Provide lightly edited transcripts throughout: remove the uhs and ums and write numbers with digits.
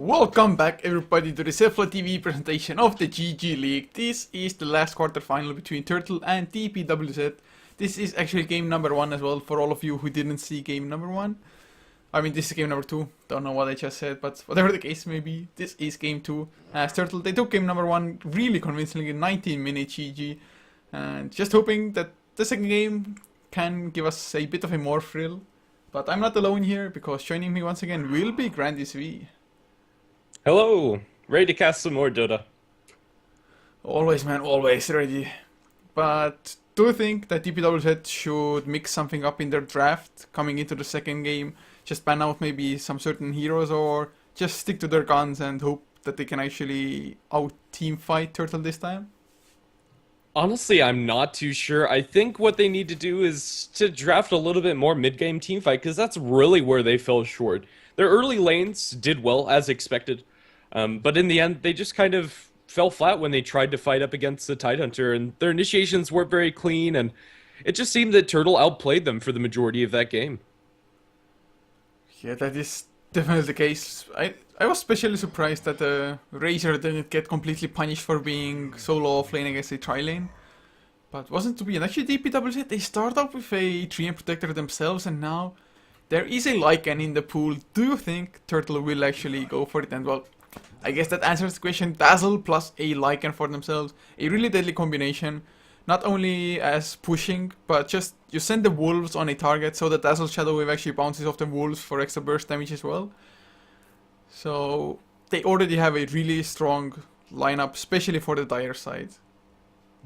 Welcome back everybody to the Selfla TV presentation of the GG League. This is the last quarterfinal between Turtle and DPWZ. This is actually game number 1 as well for all of you who didn't see game number 1. I mean, this is game number 2. Don't know what I just said, but whatever the case may be, this is game 2. As Turtle, they took game number 1 really convincingly in 19-minute GG. And just hoping that the second game can give us a bit of a more thrill. But I'm not alone here, because joining me once again will be Grandis V. Hello! Ready to cast some more Dota. Always, man, always ready. But do you think that DPWZ should mix something up in their draft coming into the second game? Just ban out maybe some certain heroes, or just stick to their guns and hope that they can actually out-team fight Turtle this time? Honestly, I'm not too sure. I think what they need to do is to draft a little bit more mid-game teamfight, because that's really where they fell short. Their early lanes did well, as expected, but in the end, they just kind of fell flat when they tried to fight up against the Tidehunter, and their initiations weren't very clean, and it just seemed that Turtle outplayed them for the majority of that game. Yeah, that is definitely the case. I was especially surprised that Razor didn't get completely punished for being solo off lane against a tri lane. But wasn't to be. And actually DPWZ, they start off with a Treant Protector themselves, and now there is a Lycan in the pool. Do you think Turtle will actually go for it? And well, I guess that answers the question. Dazzle plus a Lycan for themselves. A really deadly combination. Not only as pushing, but just you send the wolves on a target so that Dazzle Shadow Wave actually bounces off the wolves for extra burst damage as well. So they already have a really strong lineup, especially for the Dire side.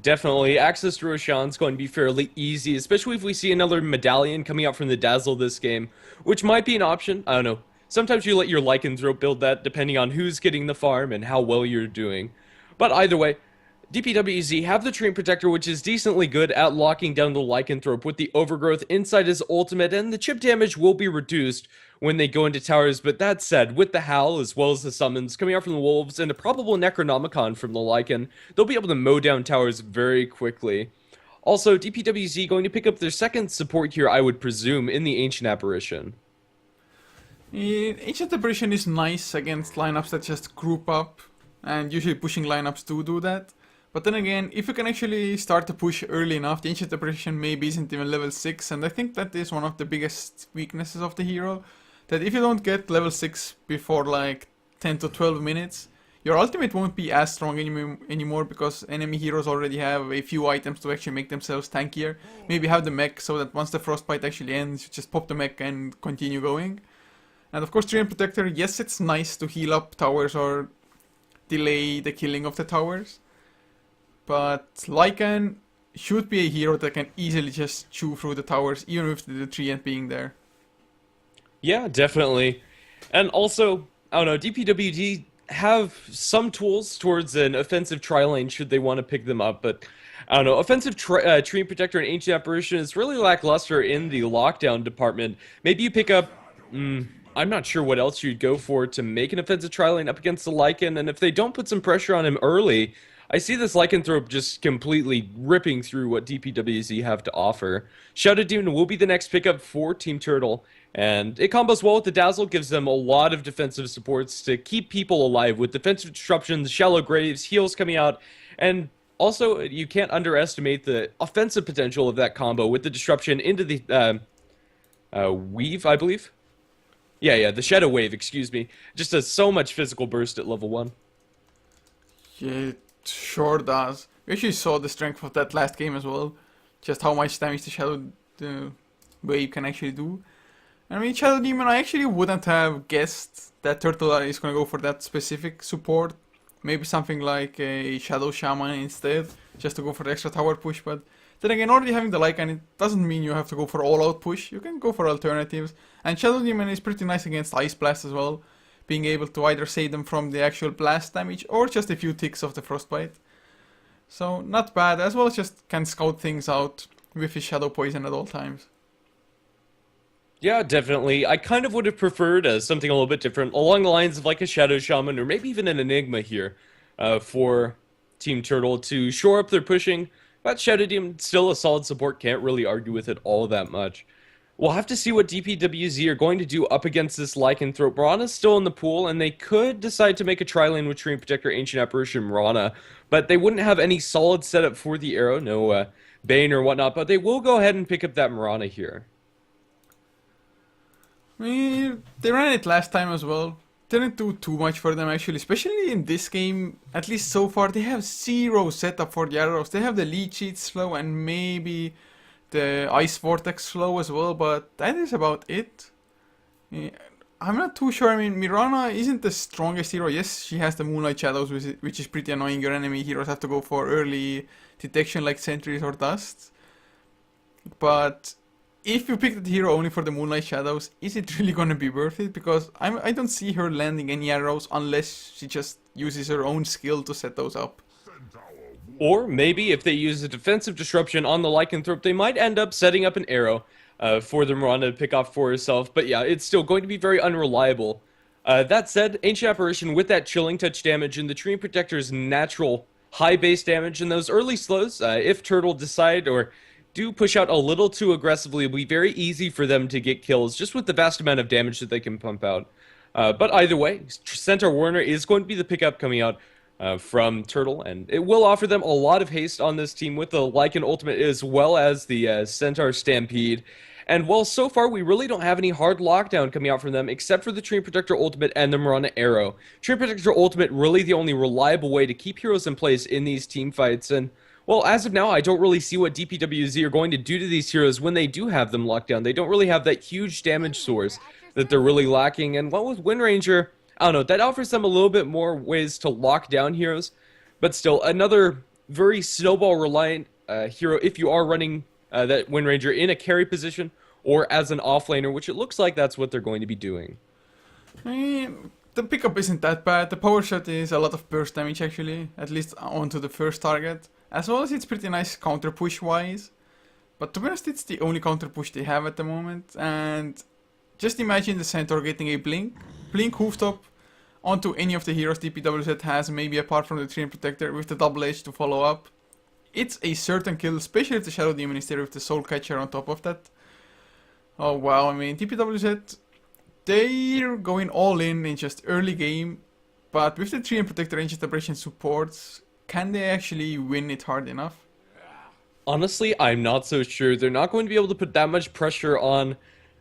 Definitely, access to Roshan's going to be fairly easy, especially if we see another medallion coming out from the Dazzle this game, which might be an option. I don't know. Sometimes you let your Lycanthrope build that, depending on who's getting the farm and how well you're doing. But either way, DPWZ have the Treant Protector, which is decently good at locking down the Lycanthrope with the Overgrowth inside his ultimate, and the chip damage will be reduced when they go into towers. But that said, with the Howl as well as the summons coming out from the Wolves and a probable Necronomicon from the Lycan, they'll be able to mow down towers very quickly. Also, DPWZ going to pick up their second support here, I would presume, in the Ancient Apparition. Ancient Apparition is nice against lineups that just group up, and usually pushing lineups do that. But then again, if you can actually start to push early enough, the Ancient Apparition maybe isn't even level 6, and I think that is one of the biggest weaknesses of the hero. That if you don't get level 6 before like 10 to 12 minutes, your ultimate won't be as strong anymore, because enemy heroes already have a few items to actually make themselves tankier. Maybe have the mech so that once the Frostbite actually ends, you just pop the mech and continue going. And of course, Treant Protector, yes, it's nice to heal up towers or delay the killing of the towers. But Lycan should be a hero that can easily just chew through the towers, even with the Treant being there. Yeah, definitely. And also, I don't know, DPWD have some tools towards an offensive tri-lane should they want to pick them up, but I don't know, offensive Treant Protector and Ancient Apparition is really lackluster in the lockdown department. Maybe you pick up, I'm not sure what else you'd go for to make an offensive tri-lane up against the Lycan, and if they don't put some pressure on him early, I see this Lycanthrope just completely ripping through what DPWZ have to offer. Shadow Demon will be the next pickup for Team Turtle, and it combos well with the Dazzle, gives them a lot of defensive supports to keep people alive with defensive disruptions, shallow graves, heals coming out, and also you can't underestimate the offensive potential of that combo with the disruption into the Weave, I believe? Yeah, the Shadow Wave, excuse me. Just does so much physical burst at level 1. Yeah, it sure does. We actually saw the strength of that last game as well. Just how much damage the Shadow Wave can actually do. I mean, Shadow Demon, I actually wouldn't have guessed that Turtle is going to go for that specific support. Maybe something like a Shadow Shaman instead, just to go for the extra tower push. But then again, already having the Lycan, it doesn't mean you have to go for all-out push. You can go for alternatives. And Shadow Demon is pretty nice against Ice Blast as well, being able to either save them from the actual blast damage or just a few ticks of the Frostbite. So not bad, as well as just can scout things out with his Shadow Poison at all times. Yeah, definitely. I kind of would have preferred something a little bit different, along the lines of like a Shadow Shaman, or maybe even an Enigma here, for Team Turtle to shore up their pushing. But Shadow Demon, still a solid support, can't really argue with it all that much. We'll have to see what DPWZ are going to do up against this Lycanthrope. Mirana's still in the pool, and they could decide to make a tri-lane with Treant Protector, Ancient Apparition, Mirana, but they wouldn't have any solid setup for the arrow, no Bane or whatnot, but they will go ahead and pick up that Mirana here. They ran it last time as well. Didn't do too much for them actually, especially in this game. At least so far, they have zero setup for the arrows. They have the lead sheet slow and maybe the ice vortex slow as well, but that is about it. Yeah, I'm not too sure. I mean, Mirana isn't the strongest hero. Yes, she has the Moonlight Shadows, which is pretty annoying. Your enemy heroes have to go for early detection like sentries or dust. But if you pick the hero only for the Moonlight Shadows, is it really gonna be worth it? Because I don't see her landing any arrows unless she just uses her own skill to set those up. Or maybe if they use a defensive disruption on the Lycanthrope, they might end up setting up an arrow for the Mirana to pick off for herself. But yeah, it's still going to be very unreliable. That said, Ancient Apparition with that Chilling Touch damage and the Treant Protector's natural high base damage and those early slows, if Turtle decide or do push out a little too aggressively, it'll be very easy for them to get kills just with the vast amount of damage that they can pump out. But either way, Centaur Warner is going to be the pickup coming out from Turtle, and it will offer them a lot of haste on this team with the Lycan Ultimate as well as the Centaur Stampede. And while so far we really don't have any hard lockdown coming out from them except for the Treant Protector Ultimate and the Mirana Arrow. Treant Protector Ultimate really the only reliable way to keep heroes in place in these team fights, and well, as of now, I don't really see what DPWZ are going to do to these heroes when they do have them locked down. They don't really have that huge damage source that they're really lacking, and well, with Wind Ranger, I don't know, that offers them a little bit more ways to lock down heroes, but still, another very snowball-reliant hero if you are running that Wind Ranger in a carry position or as an offlaner, which it looks like that's what they're going to be doing. I mean, the pickup isn't that bad. The power shot is a lot of burst damage actually, at least onto the first target. As well as it's pretty nice counter push wise. But to be honest, it's the only counter push they have at the moment. And just imagine the Centaur getting a Blink Hooftop onto any of the heroes DPWZ has, maybe apart from the Treant Protector, with the double edge to follow up. It's a certain kill, especially if the Shadow Demon is there with the Soul Catcher on top of that. Oh wow, I mean, DPWZ, they're going all in just early game. But with the Treant Protector Ancient Apparition supports, can they actually win it hard enough? Honestly, I'm not so sure. They're not going to be able to put that much pressure on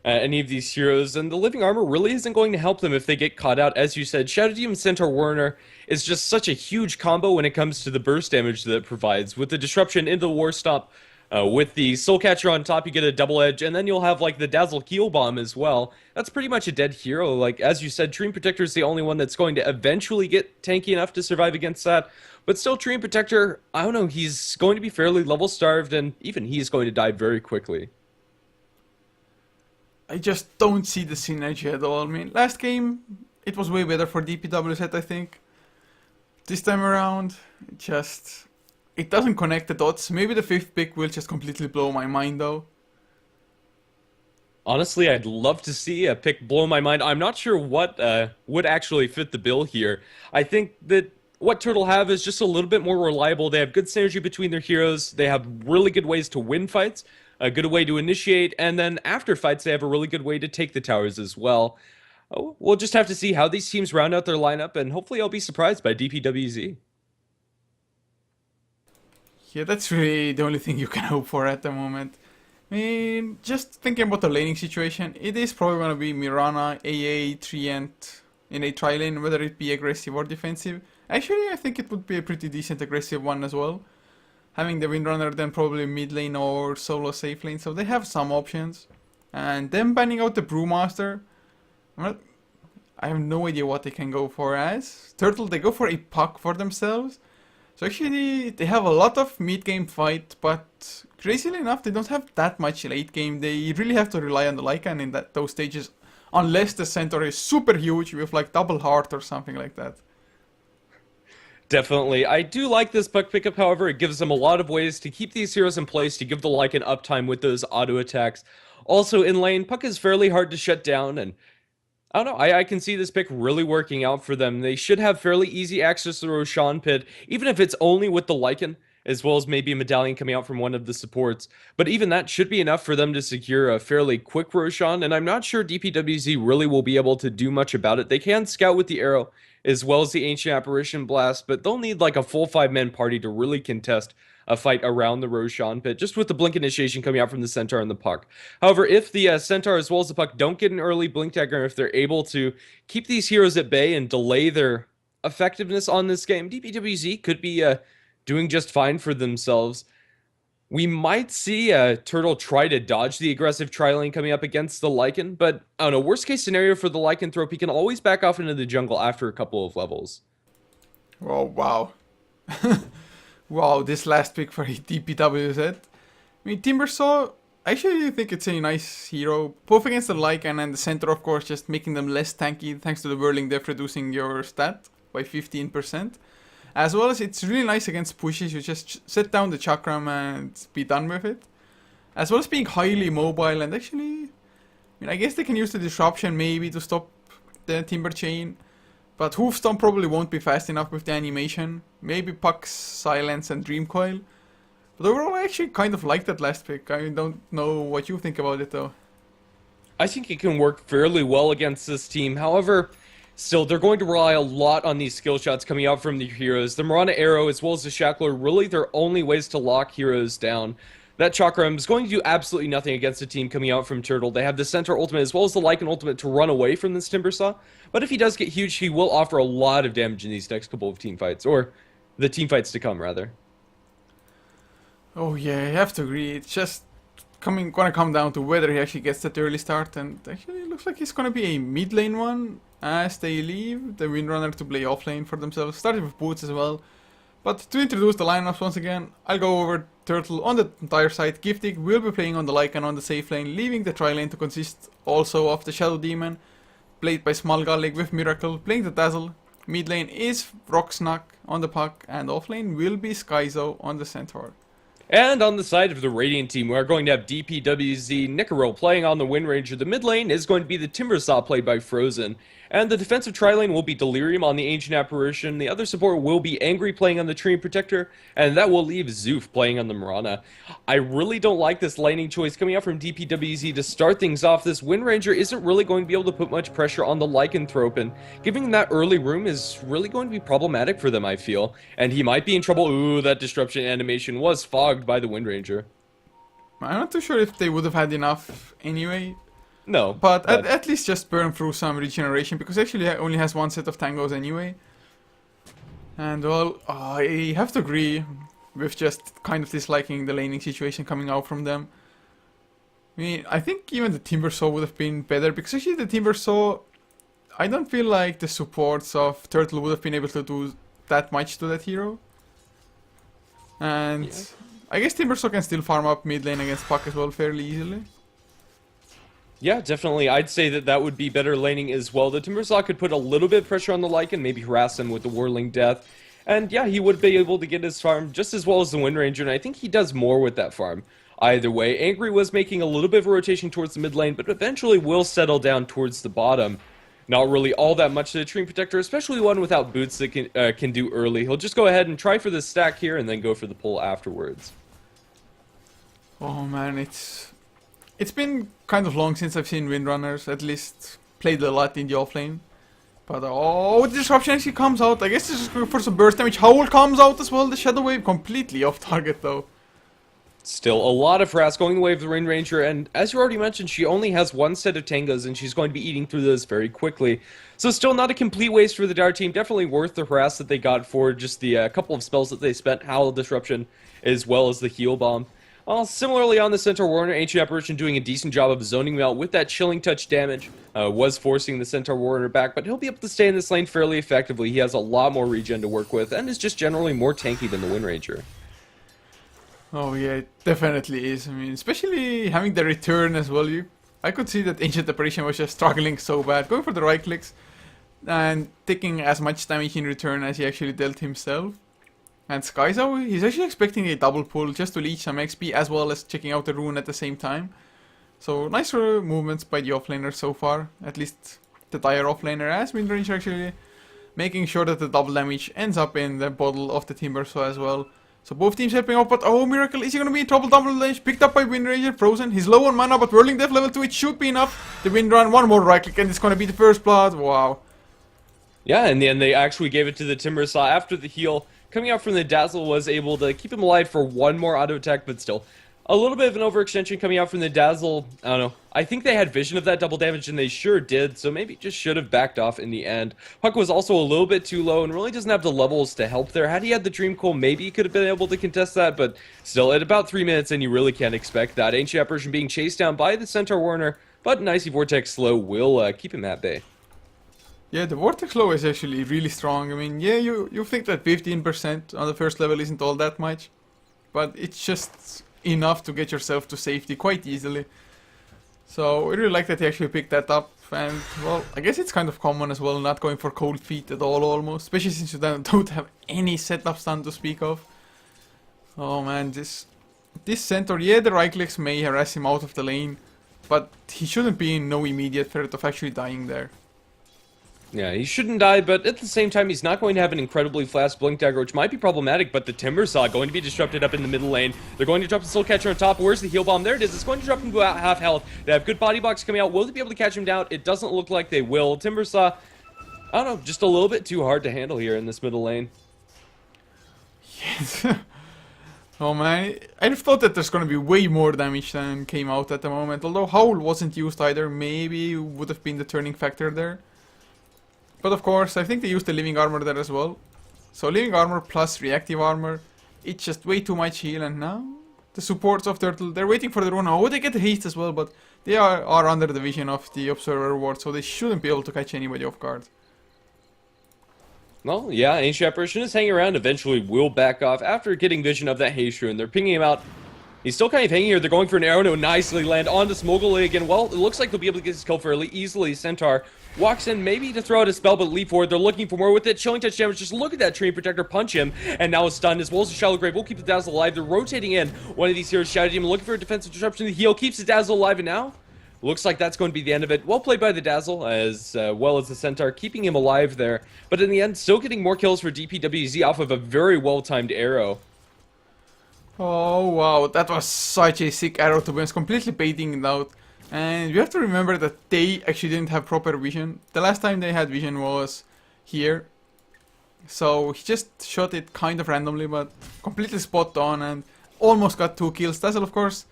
any of these heroes, and the Living Armor really isn't going to help them if they get caught out. As you said, Shadow Demon Centaur Warner is just such a huge combo when it comes to the burst damage that it provides. With the disruption into the War Stomp, with the Soul Catcher on top, you get a double edge, and then you'll have like the Dazzle Heal Bomb as well. That's pretty much a dead hero. Like, as you said, Treant Protector is the only one that's going to eventually get tanky enough to survive against that. But still, Treant Protector, I don't know, he's going to be fairly level starved, and even he's going to die very quickly. I just don't see the synergy at all. I mean, last game, it was way better for DPWZ, I think. This time around, it doesn't connect the dots. Maybe the 5th pick will just completely blow my mind, though. Honestly, I'd love to see a pick blow my mind. I'm not sure what would actually fit the bill here. I think that what Turtle have is just a little bit more reliable. They have good synergy between their heroes. They have really good ways to win fights, a good way to initiate, and then after fights, they have a really good way to take the towers as well. Oh, we'll just have to see how these teams round out their lineup, and hopefully I'll be surprised by DPWZ. Yeah, that's really the only thing you can hope for at the moment. I mean, just thinking about the laning situation, it is probably going to be Mirana, AA, Treant in a tri-lane, whether it be aggressive or defensive. Actually, I think it would be a pretty decent aggressive one as well. Having the Windrunner, then probably mid lane or solo safe lane, so they have some options. And then banning out the Brewmaster, I have no idea what they can go for as. Turtle, they go for a puck for themselves. So actually, they have a lot of mid-game fight, but crazily enough, they don't have that much late game. They really have to rely on the Lycan in those stages, unless the Centaur is super huge with like double heart or something like that. Definitely. I do like this puck pickup, however. It gives them a lot of ways to keep these heroes in place, to give the Lycan uptime with those auto attacks. Also, in lane, puck is fairly hard to shut down, and I don't know, I can see this pick really working out for them. They should have fairly easy access to the Roshan pit, even if it's only with the Lycan. as well as maybe a medallion coming out from one of the supports. But even that should be enough for them to secure a fairly quick Roshan, and I'm not sure DPWZ really will be able to do much about it. They can scout with the arrow as well as the Ancient Apparition Blast, but they'll need like a full 5-man party to really contest a fight around the Roshan pit, just with the Blink Initiation coming out from the Centaur and the Puck. However, if the Centaur as well as the Puck don't get an early Blink Dagger, if they're able to keep these heroes at bay and delay their effectiveness on this game, DPWZ could be doing just fine for themselves. We might see Turtle try to dodge the aggressive tri-lane coming up against the Lycan, but I don't know, worst case scenario for the Lycanthrope, he can always back off into the jungle after a couple of levels. Oh, wow. Wow, this last pick for DPWZ. I mean, Timbersaw, I actually think it's a nice hero, both against the Lycan and the Centaur, of course, just making them less tanky thanks to the Whirling Death reducing your stat by 15%. As well as it's really nice against pushes, you just set down the Chakram and be done with it. As well as being highly mobile and actually, I guess they can use the disruption maybe to stop the Timber Chain. But Hoofstomp probably won't be fast enough with the animation. Maybe Puck's Silence and Dream Coil. But overall I actually kind of like that last pick. I don't know what you think about it though. I think it can work fairly well against this team. However, still, they're going to rely a lot on these skill shots coming out from the heroes. The Marana Arrow as well as the Shackler, really their only ways to lock heroes down. That Chakram is going to do absolutely nothing against a team coming out from Turtle. They have the Centaur ultimate as well as the Lycan ultimate to run away from this Timbersaw. But if he does get huge, he will offer a lot of damage in these next couple of team fights. Or the team fights to come, rather. Oh yeah, I have to agree. It's just gonna come down to whether he actually gets that early start. And actually it looks like it's gonna be a mid lane one. As they leave the Windrunner to play offlane for themselves. Started with Boots as well. But to introduce the lineups once again, I'll go over Turtle on the entire side. Giftig will be playing on the Lycan on the safe lane, leaving the tri-lane to consist also of the Shadow Demon, played by Smalgallig with Miracle, playing the Dazzle. Mid lane is Rocksnack on the Puck, and offlane will be Skyzo on the Centaur. And on the side of the Radiant team, we're going to have DPWZ Nicaro playing on the Wind Ranger. The mid lane is going to be the Timbersaw played by Frozen. And the defensive tri-lane will be Delirium on the Ancient Apparition. The other support will be Angry playing on the Tree Protector. And that will leave Zoof playing on the Marana. I really don't like this laning choice coming out from DPWZ to start things off. This Wind Ranger isn't really going to be able to put much pressure on the Lycanthrope. And giving him that early room is really going to be problematic for them, I feel. And he might be in trouble. Ooh, that disruption animation was fogged by the Wind Ranger. I'm not too sure if they would have had enough anyway. No. But at least just burn through some regeneration, because actually he only has one set of tangos anyway. And well, I have to agree with just kind of disliking the laning situation coming out from them. I mean, I think even the Timbersaw would have been better, because actually the Timbersaw, I don't feel like the supports of Turtle would have been able to do that much to that hero. And yeah. I guess Timbersaw can still farm up mid lane against Puck as well fairly easily. Yeah, definitely. I'd say that that would be better laning as well. The Timbersaw could put a little bit of pressure on the Lycan, maybe harass him with the Whirling Death. And yeah, he would be able to get his farm just as well as the Wind Ranger, and I think he does more with that farm. Either way, Angry was making a little bit of a rotation towards the mid lane, but eventually will settle down towards the bottom. Not really all that much to the Tree Protector, especially one without boots that can do early. He'll just go ahead and try for the stack here and then go for the pull afterwards. Oh man, it's been kind of long since I've seen Windrunners, at least played a lot in the offlane. But oh, the disruption actually comes out. I guess this is going for some burst damage. Howl comes out as well. The Shadow Wave completely off target though. Still a lot of harass going the way of the Wind Ranger, and as you already mentioned, she only has one set of Tangas, and she's going to be eating through those very quickly. So still not a complete waste for the Dire team. Definitely worth the harass that they got for just the couple of spells that they spent, Howl Disruption, as well as the Heal Bomb. Similarly on the Centaur Warrior, Ancient Apparition doing a decent job of zoning him out with that Chilling Touch damage. Was forcing the Centaur Warrior back, but he'll be able to stay in this lane fairly effectively. He has a lot more regen to work with, and is just generally more tanky than the Wind Ranger. Oh yeah, it definitely is. I mean, especially having the return as well. I could see that Ancient Apparition was just struggling so bad. Going for the right clicks and taking as much damage in return as he actually dealt himself. And Skyzo, he's actually expecting a double pull just to leech some XP as well as checking out the rune at the same time. So nice movements by the offlaner so far. At least the Dire offlaner, as Wind Ranger actually making sure that the double damage ends up in the bottle of the Timbersaw as well. So both teams helping out, but oh miracle, is he gonna be in trouble? Double range, picked up by Wind Ranger, frozen. He's low on mana, but Whirling Death level 2, it should be enough. The Wind Run, one more right click, and it's gonna be the first blood. Wow. Yeah, in the end, they actually gave it to the Timber Saw after the heal. Coming out from the Dazzle was able to keep him alive for one more auto attack, but still. A little bit of an overextension coming out from the Dazzle. I don't know. I think they had vision of that double damage, and they sure did, so maybe just should have backed off in the end. Puck was also a little bit too low and really doesn't have the levels to help there. Had he had the Dream Coal, maybe he could have been able to contest that, but still, at about 3 minutes, and you really can't expect that. Ancient Apparition being chased down by the Centaur Warner, but an Icy Vortex slow will keep him at bay. Yeah, the Vortex Low is actually really strong. I mean, yeah, you think that 15% on the first level isn't all that much, but it's just enough to get yourself to safety quite easily. So I really like that he actually picked that up, and well, I guess it's kind of common as well, not going for cold feet at all almost, especially since you don't have any setup stun to speak of. Oh man, this Centaur, yeah, the right clicks may harass him out of the lane, but he shouldn't be in no immediate threat of actually dying there. Yeah, he shouldn't die, but at the same time, he's not going to have an incredibly fast Blink Dagger, which might be problematic, but the Timber Saw going to be disrupted up in the middle lane. They're going to drop the Soul Catcher on top. Where's the Heal Bomb? There it is. It's going to drop him to about half health. They have good body blocks coming out. Will they be able to catch him down? It doesn't look like they will. Timber Saw, I don't know, just a little bit too hard to handle here in this middle lane. Yes. Oh man, I'd have thought that there's gonna be way more damage than came out at the moment, although Howl wasn't used either. Maybe would have been the turning factor there. But of course, I think they used the Living Armor there as well. So Living Armor plus Reactive Armor, it's just way too much heal, and now the supports of Turtle, they're waiting for the run. Oh, they get the haste as well, but they are under the vision of the Observer Ward, so they shouldn't be able to catch anybody off guard. Well, yeah, Ancient Apparition is hanging around, eventually will back off after getting vision of that Haste Rune. They're pinging him out. He's still kind of hanging here. They're going for an arrow to nicely land onto Smoggle again. Well, it looks like they'll be able to get this kill fairly easily. Centaur walks in, maybe to throw out a spell, but leap forward. They're looking for more with it. Chilling Touch damage. Just look at that Treant Protector punch him, and now it's stunned as well as the Shallow Grave. Will keep the Dazzle alive. They're rotating in. One of these heroes shouted him, looking for a defensive disruption. The heal keeps the Dazzle alive, and now looks like that's going to be the end of it. Well played by the Dazzle, as well as the Centaur, keeping him alive there. But in the end, still getting more kills for DPWZ off of a very well-timed arrow. Oh wow, that was such a sick arrow to be honest, completely baiting it out. And you have to remember that they actually didn't have proper vision. The last time they had vision was here. So he just shot it kind of randomly, but completely spot on and almost got 2 kills. Dazzle, of course,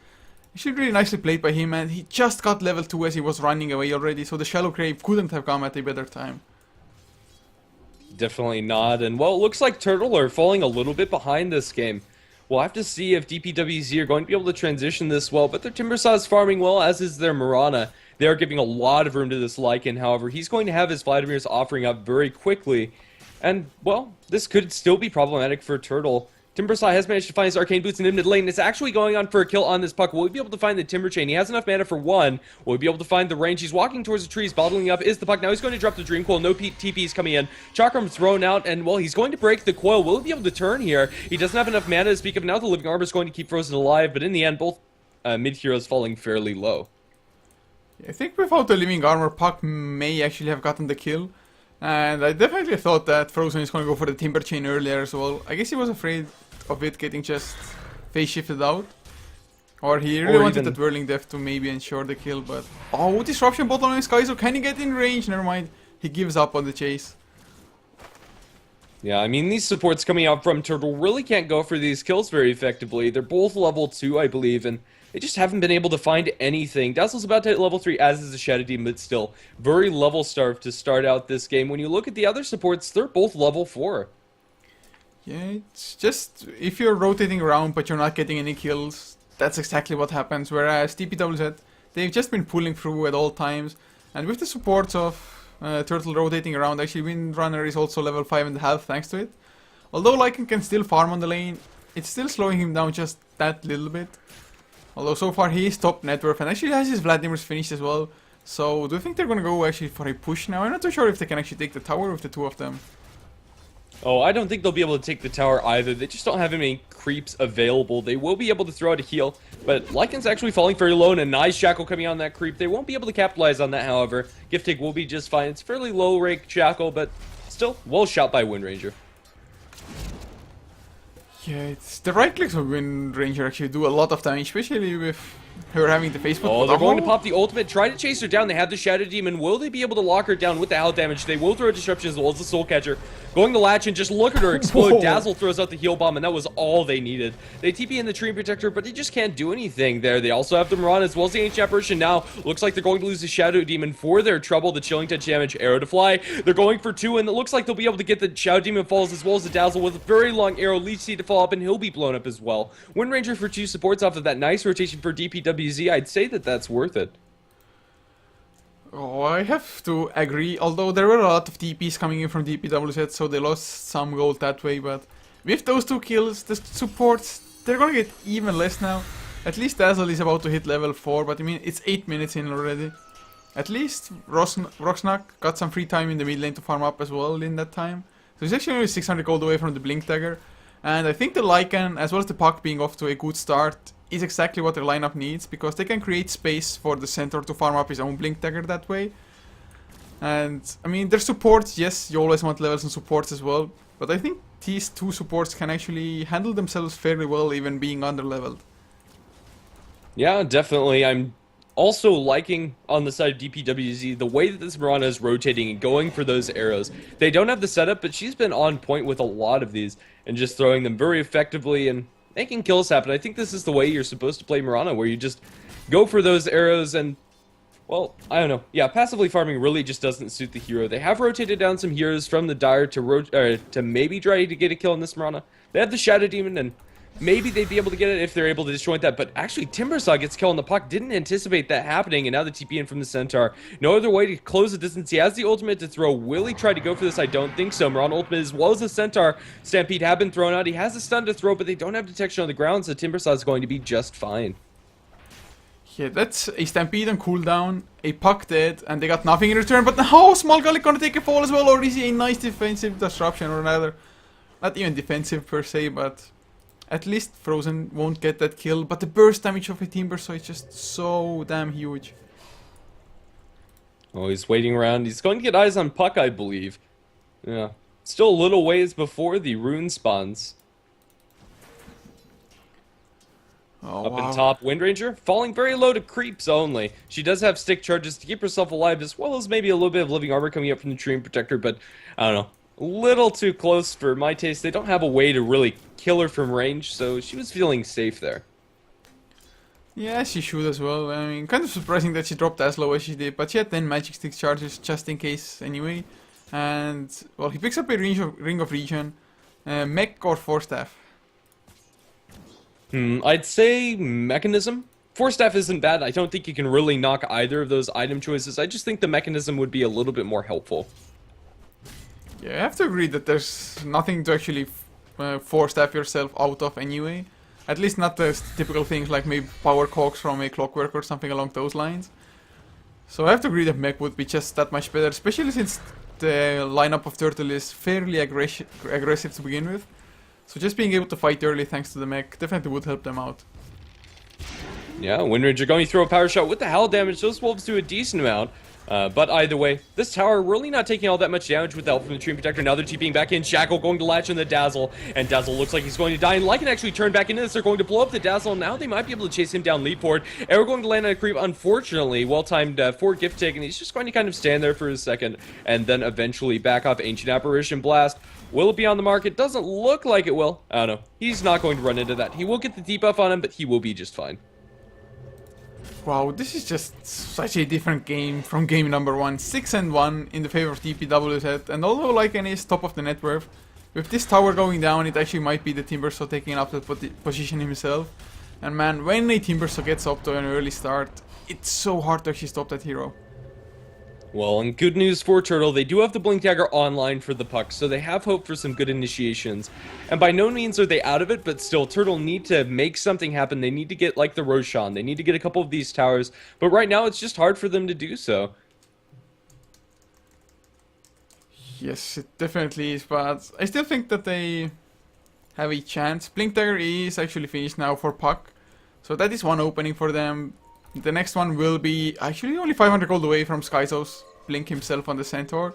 actually really nicely played by him, and he just got level 2 as he was running away already, so the Shallow Grave couldn't have come at a better time. Definitely not, and well, it looks like Turtle are falling a little bit behind this game. We'll have to see if DPWZ are going to be able to transition this well, but their Timber Saw is farming well, as is their Mirana. They are giving a lot of room to this Lycan, however. He's going to have his Vladimir's offering up very quickly, and, well, this could still be problematic for Turtle. Timber Saw has managed to find his Arcane Boots in mid lane. It's actually going on for a kill on this Puck. Will he be able to find the Timber Chain? He has enough mana for one. Will he be able to find the range? He's walking towards the trees, bottling up is the Puck. Now he's going to drop the Dream Coil. No TP's coming in. Chakram's thrown out, and, well, he's going to break the coil. Will he be able to turn here? He doesn't have enough mana to speak of. Now the Living Armor is going to keep Frozen alive, but in the end, both mid-heroes falling fairly low. I think without the Living Armor, Puck may actually have gotten the kill. And I definitely thought that Frozen is going to go for the Timber Chain earlier as well. I guess he was afraid of it getting just phase shifted out. Or he really wanted that Whirling Death to maybe ensure the kill, but... Oh, Disruption bot on Sky, so can he get in range? Never mind. He gives up on the chase. Yeah, I mean, these supports coming out from Turtle really can't go for these kills very effectively. They're both level 2, I believe, and they just haven't been able to find anything. Dazzle's about to hit level 3, as is the Shadow Demon, but still, very level starved to start out this game. When you look at the other supports, they're both level 4. Yeah, it's just, if you're rotating around but you're not getting any kills, that's exactly what happens. Whereas DPWZ, they've just been pulling through at all times. And with the supports of Turtle rotating around, actually Windrunner is also level 5.5 thanks to it. Although Lycan can still farm on the lane, it's still slowing him down just that little bit. Although so far he is top net worth and actually has his Vladimir's finished as well. So do you think they're gonna go actually for a push now? I'm not too sure if they can actually take the tower with the two of them. Oh, I don't think they'll be able to take the tower either. They just don't have any creeps available. They will be able to throw out a heal, but Lycan's actually falling very low, and a nice Shackle coming on that creep. They won't be able to capitalize on that, however. Giftig will be just fine. It's fairly low rank Shackle, but still, well shot by Wind Ranger. Yeah, it's the right clicks of Wind Ranger actually do a lot of damage, especially with her having the Facebook. Oh, they're going to pop the ultimate, try to chase her down. They have the Shadow Demon. Will they be able to lock her down with the health damage? They will throw a disruption as well as the Soul Catcher. Going to latch and just look at her explode. Whoa. Dazzle throws out the heal bomb, and that was all they needed. They TP in the Tree Protector, but they just can't do anything there. They also have the Mirana as well as the Ancient Apparition. Now, looks like they're going to lose the Shadow Demon for their trouble. The Chilling Touch damage, Arrow to fly. They're going for 2, and it looks like they'll be able to get the Shadow Demon falls as well as the Dazzle with a very long arrow. Leech Seed to fall up, and he'll be blown up as well. Wind Ranger for 2 supports off of that nice rotation for DPWZ. I'd say that that's worth it. Oh, I have to agree, although there were a lot of TPs coming in from DPWZ, so they lost some gold that way, but with those 2 kills, the supports, they're gonna get even less now. At least Dazzle is about to hit level 4, but I mean, it's 8 minutes in already. At least Roxnak got some free time in the mid lane to farm up as well in that time. So he's actually only 600 gold away from the Blink Dagger. And I think the Lycan, as well as the Puck being off to a good start, is exactly what their lineup needs, because they can create space for the center to farm up his own Blink Dagger that way. And, I mean, their supports, yes, you always want levels and supports as well, but I think these 2 supports can actually handle themselves fairly well, even being under-leveled. Yeah, definitely. I'm also liking, on the side of DPWZ, the way that this Mirana is rotating and going for those arrows. They don't have the setup, but she's been on point with a lot of these, and just throwing them very effectively and making kills happen. I think this is the way you're supposed to play Mirana, where you just go for those arrows and, well, I don't know. Yeah, passively farming really just doesn't suit the hero. They have rotated down some heroes from the Dire to maybe try to get a kill in this Mirana. They have the Shadow Demon, and maybe they'd be able to get it if they're able to disjoint that, but actually Timbersaw gets killed on the Puck. Didn't anticipate that happening, and now the TP in from the Centaur. No other way to close the distance. He has the ultimate to throw. Will he try to go for this? I don't think so. Mirana ultimate as well as the Centaur Stampede have been thrown out. He has a stun to throw, but they don't have detection on the ground, so Timbersaw is going to be just fine. Yeah, that's a Stampede on cooldown, a Puck dead, and they got nothing in return, but now Small Gully gonna take a fall as well, or is he a nice defensive disruption, or rather, not even defensive per se, but at least Frozen won't get that kill, but the burst damage of a Timbersaw is just so damn huge. Oh, he's waiting around. He's going to get eyes on Puck, I believe. Yeah. Still a little ways before the rune spawns. Oh, Up wow. in top, Wind Ranger, falling very low to creeps only. She does have stick charges to keep herself alive, as well as maybe a little bit of living armor coming up from the Dream Protector, but I don't know. A little too close for my taste. They don't have a way to really kill her from range, so she was feeling safe there. Yeah, she should as well. I mean, kind of surprising that she dropped as low as she did, but she had 10 magic stick charges just in case anyway. And, well, he picks up a Ring of Regen, Mech or Force Staff. I'd say Mechanism. Force Staff isn't bad. I don't think you can really knock either of those item choices. I just think the Mechanism would be a little bit more helpful. Yeah, I have to agree that there's nothing to actually Force Staff yourself out of anyway. At least not the typical things like maybe Power Cogs from a Clockwork or something along those lines. So I have to agree that Mech would be just that much better, especially since the lineup of Turtle is fairly aggressive to begin with. So just being able to fight early thanks to the Mech definitely would help them out. Yeah, Wind Ranger going to throw a power shot with the Howl damage. Those wolves do a decent amount. But either way, this tower really not taking all that much damage with the help from the Tree Protector. Now they're TPing back in. Shackle going to latch on the Dazzle. And Dazzle looks like he's going to die. And Lycan actually turned back into this. They're going to blow up the Dazzle. Now they might be able to chase him down, leap forward. Arrow going to land on a creep. Unfortunately, well-timed for gift take. And he's just going to kind of stand there for a second. And then eventually back off Ancient Apparition Blast. Will it be on the market? Doesn't look like it will. I don't know. He's not going to run into that. He will get the debuff on him, but he will be just fine. Wow, this is just such a different game from game number 1. 6-1 in the favor of DPWZ, and although Lycan is top of the net worth, with this tower going down, it actually might be the Timbersaw taking up that position himself. And man, when a Timbersaw gets up to an early start, it's so hard to actually stop that hero. Well, and good news for Turtle, they do have the Blink Dagger online for the Puck, so they have hope for some good initiations. And by no means are they out of it, but still, Turtle need to make something happen. They need to get, like, the Roshan. They need to get a couple of these towers, but right now it's just hard for them to do so. Yes, it definitely is, but I still think that they have a chance. Blink Dagger is actually finished now for Puck, so that is one opening for them. The next one will be actually only 500 gold away from Skyzo's Blink himself on the Centaur.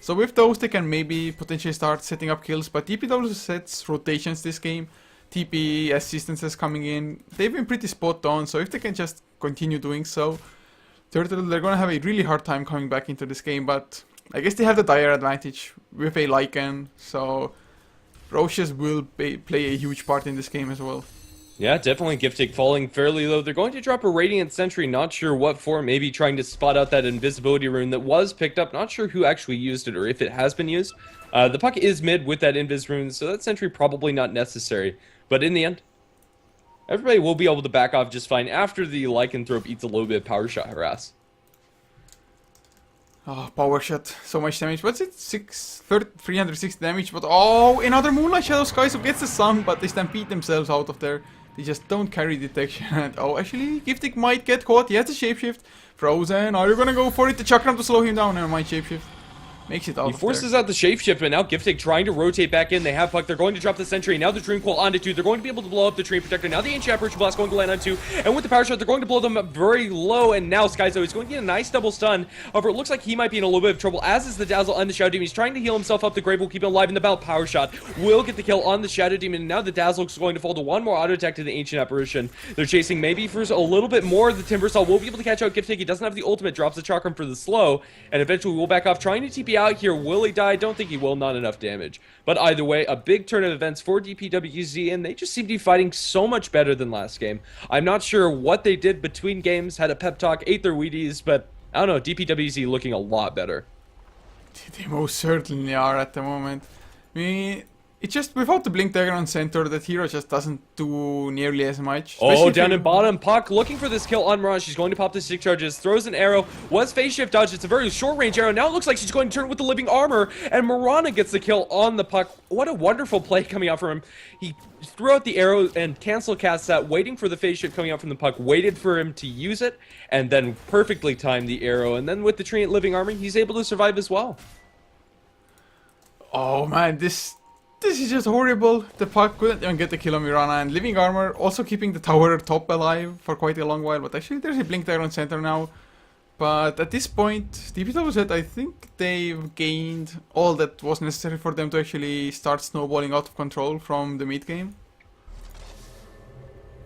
So with those they can maybe potentially start setting up kills, but DPWZ's rotations this game TP assistances coming in. They've been pretty spot on, so if they can just continue doing so, Turtle, they're gonna have a really hard time coming back into this game, but I guess they have the dire advantage with a Lycan, so Rocious will play a huge part in this game as well. Yeah, definitely Giftig falling fairly low. They're going to drop a Radiant Sentry, not sure what for, maybe trying to spot out that invisibility rune that was picked up. Not sure who actually used it or if it has been used. The puck is mid with that invis rune, so that sentry probably not necessary. But in the end, everybody will be able to back off just fine after the Lycanthrope eats a little bit of power shot harass. Oh, power shot, so much damage. What's it? 360 damage, but oh, another Moonlight Shadow Skies who gets the sum, but they stampede themselves out of there. They just don't carry detection. And oh, actually, Giftig might get caught. He has the shapeshift. Frozen, are you gonna go for it? The Chakram to slow him down. Never mind, shapeshift. Makes it out. He forces out the shapeshift, but now Giftig trying to rotate back in. They have puck. They're going to drop the sentry. Now the Dream Coil onto 2. They're going to be able to blow up the Dream Protector. Now the Ancient Apparition Blast going to land on 2. And with the power shot, they're going to blow them up very low. And now Skyzo is going to get a nice double stun. However, it looks like he might be in a little bit of trouble, as is the Dazzle on the Shadow Demon. He's trying to heal himself up. The Grave will keep him alive in the battle. Power shot will get the kill on the Shadow Demon. And now the Dazzle is going to fall to one more auto attack to the Ancient Apparition. They're chasing maybe for a little bit more. The Timbersaw will be able to catch out Giftig. He doesn't have the ultimate. Drops the Chakram for the slow. And eventually will back off. Trying to TP out here. Will he die? Don't think he will, not enough damage. But either way, a big turn of events for DPWZ, and they just seem to be fighting so much better than last game. I'm not sure what they did between games, had a pep talk, ate their Wheaties, but I don't know, DPWZ looking a lot better. They most certainly are at the moment. I mean, it's just without the Blink Dagger on center, that hero just doesn't do nearly as much. Oh, down in bottom, Puck looking for this kill on Mirage. She's going to pop the stick charges, throws an arrow, was phase shift dodge. It's a very short range arrow. Now it looks like she's going to turn with the living armor, and Mirana gets the kill on the Puck. What a wonderful play coming out from him. He threw out the arrow and cancel cast that, waiting for the phase shift coming out from the Puck, waited for him to use it, and then perfectly timed the arrow. And then with the Treant living armor, he's able to survive as well. Oh man, this is just horrible. The Puck couldn't even get the kill on Mirana, and Living Armor also keeping the tower top alive for quite a long while. But actually there's a Blink Dagger on center now. But at this point, DPWZ, I think they've gained all that was necessary for them to actually start snowballing out of control from the mid game.